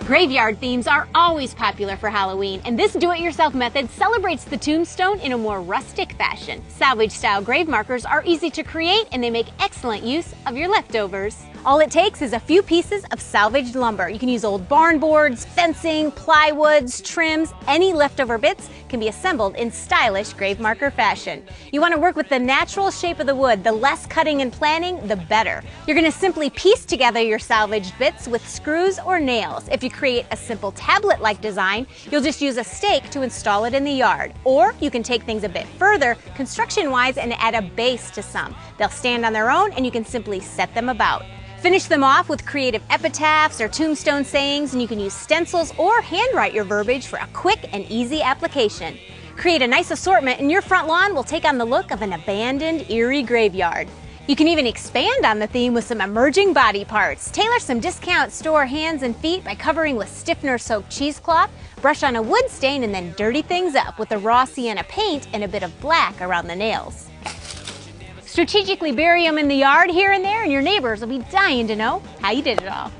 Graveyard themes are always popular for Halloween, and this do-it-yourself method celebrates the tombstone in a more rustic fashion. Salvage-style grave markers are easy to create, and they make excellent use of your leftovers. All it takes is a few pieces of salvaged lumber. You can use old barn boards, fencing, plywoods, trims. Any leftover bits can be assembled in stylish grave marker fashion. You want to work with the natural shape of the wood. The less cutting and planning, the better. You're going to simply piece together your salvaged bits with screws or nails. If you create a simple tablet-like design, you'll just use a stake to install it in the yard. Or you can take things a bit further, construction-wise, and add a base to some. They'll stand on their own, and you can simply set them about. Finish them off with creative epitaphs or tombstone sayings, and you can use stencils or handwrite your verbiage for a quick and easy application. Create a nice assortment, and your front lawn will take on the look of an abandoned, eerie graveyard. You can even expand on the theme with some emerging body parts. Tailor some discount store hands and feet by covering with stiffener-soaked cheesecloth, brush on a wood stain, and then dirty things up with the raw sienna paint and a bit of black around the nails. Strategically bury them in the yard here and there, and your neighbors will be dying to know how you did it all.